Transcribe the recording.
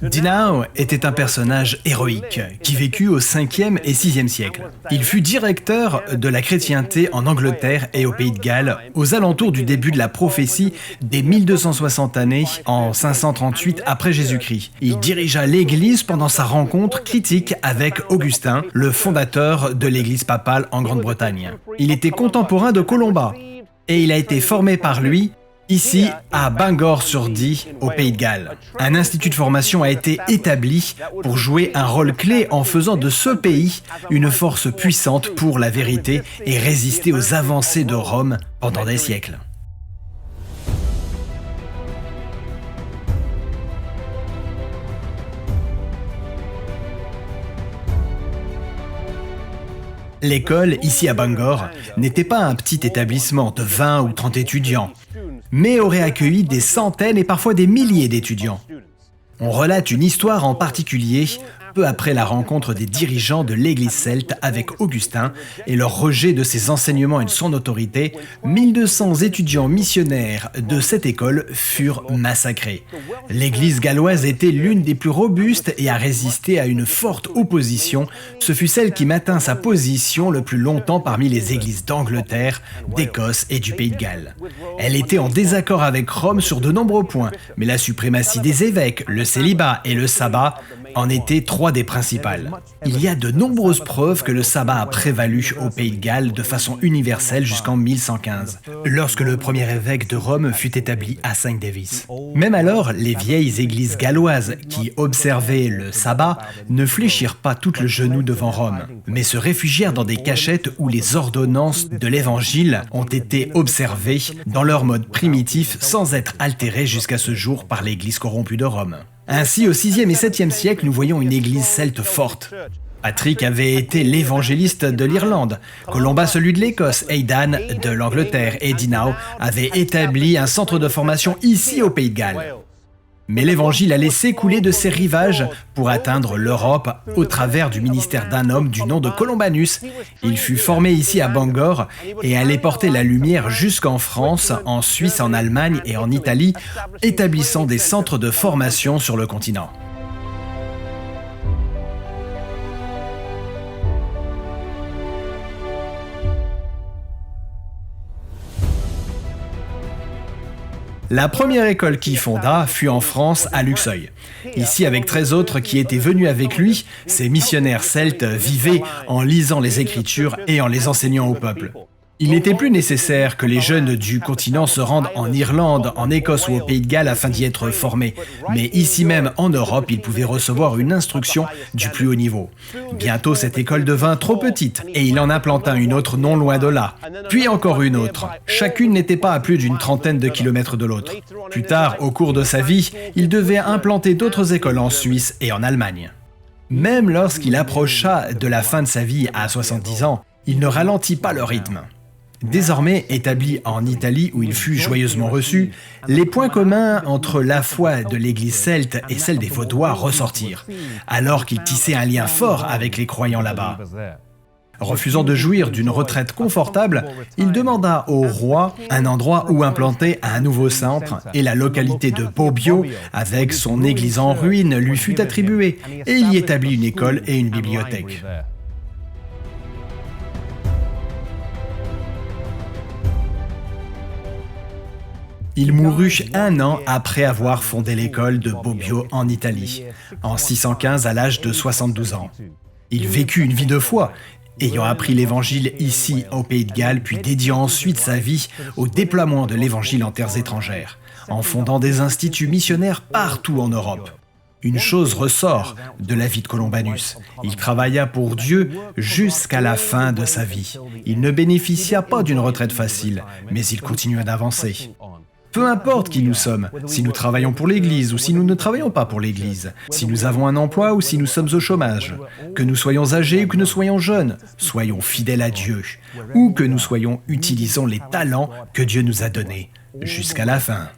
Dinao était un personnage héroïque qui vécut au 5e et 6e siècle. Il fut directeur de la chrétienté en Angleterre et au Pays de Galles aux alentours du début de la prophétie des 1260 années en 538 après Jésus-Christ. Il dirigea l'Église pendant sa rencontre critique avec Augustin, le fondateur de l'Église papale en Grande-Bretagne. Il était contemporain de Colomba et il a été formé par lui ici, à Bangor-sur-Dee, au Pays de Galles. Un institut de formation a été établi pour jouer un rôle clé en faisant de ce pays une force puissante pour la vérité et résister aux avancées de Rome pendant des siècles. L'école, ici à Bangor, n'était pas un petit établissement de 20 ou 30 étudiants, mais aurait accueilli des centaines et parfois des milliers d'étudiants. On relate une histoire en particulier peu après la rencontre des dirigeants de l'Église celte avec Augustin et leur rejet de ses enseignements et de son autorité. 1200 étudiants missionnaires de cette école furent massacrés. L'Église galloise était l'une des plus robustes et a résisté à une forte opposition. Ce fut celle qui maintint sa position le plus longtemps parmi les églises d'Angleterre, d'Écosse et du Pays de Galles. Elle était en désaccord avec Rome sur de nombreux points, mais la suprématie des évêques, le célibat et le sabbat en étaient trois des principales. Il y a de nombreuses preuves que le sabbat a prévalu au Pays de Galles de façon universelle jusqu'en 1115, lorsque le premier évêque de Rome fut établi à Saint-Davis. Même alors, les vieilles églises galloises qui observaient le sabbat ne fléchirent pas tout le genou devant Rome, mais se réfugièrent dans des cachettes où les ordonnances de l'Évangile ont été observées dans leur mode primitif sans être altérées jusqu'à ce jour par l'Église corrompue de Rome. Ainsi, au 6e et 7e siècle, nous voyons une église celte forte. Patrick avait été l'évangéliste de l'Irlande, Colomba celui de l'Écosse, Aidan de l'Angleterre et Dinao avait établi un centre de formation ici au Pays de Galles. Mais l'évangile allait s'écouler de ses rivages pour atteindre l'Europe au travers du ministère d'un homme du nom de Colombanus. Il fut formé ici à Bangor et allait porter la lumière jusqu'en France, en Suisse, en Allemagne et en Italie, établissant des centres de formation sur le continent. La première école qu'il fonda fut en France, à Luxeuil. Ici, avec 13 autres qui étaient venus avec lui, ces missionnaires celtes vivaient en lisant les Écritures et en les enseignant au peuple. Il n'était plus nécessaire que les jeunes du continent se rendent en Irlande, en Écosse ou au Pays de Galles afin d'y être formés. Mais ici même, en Europe, ils pouvaient recevoir une instruction du plus haut niveau. Bientôt, cette école devint trop petite et il en implanta une autre non loin de là. Puis encore une autre. Chacune n'était pas à plus d'une trentaine de kilomètres de l'autre. Plus tard, au cours de sa vie, il devait implanter d'autres écoles en Suisse et en Allemagne. Même lorsqu'il approcha de la fin de sa vie à 70 ans, il ne ralentit pas le rythme. Désormais établi en Italie où il fut joyeusement reçu, les points communs entre la foi de l'Église celte et celle des Vaudois ressortirent, alors qu'il tissait un lien fort avec les croyants là-bas. Refusant de jouir d'une retraite confortable, il demanda au roi un endroit où implanter un nouveau centre et la localité de Bobbio, avec son église en ruine, lui fut attribuée et il y établit une école et une bibliothèque. Il mourut un an après avoir fondé l'école de Bobbio en Italie, en 615 à l'âge de 72 ans. Il vécut une vie de foi, ayant appris l'Évangile ici au Pays de Galles, puis dédiant ensuite sa vie au déploiement de l'Évangile en terres étrangères, en fondant des instituts missionnaires partout en Europe. Une chose ressort de la vie de Colombanus. Il travailla pour Dieu jusqu'à la fin de sa vie. Il ne bénéficia pas d'une retraite facile, mais il continua d'avancer. Peu importe qui nous sommes, si nous travaillons pour l'Église ou si nous ne travaillons pas pour l'Église, si nous avons un emploi ou si nous sommes au chômage, que nous soyons âgés ou que nous soyons jeunes, soyons fidèles à Dieu, ou que nous utilisons les talents que Dieu nous a donnés, jusqu'à la fin.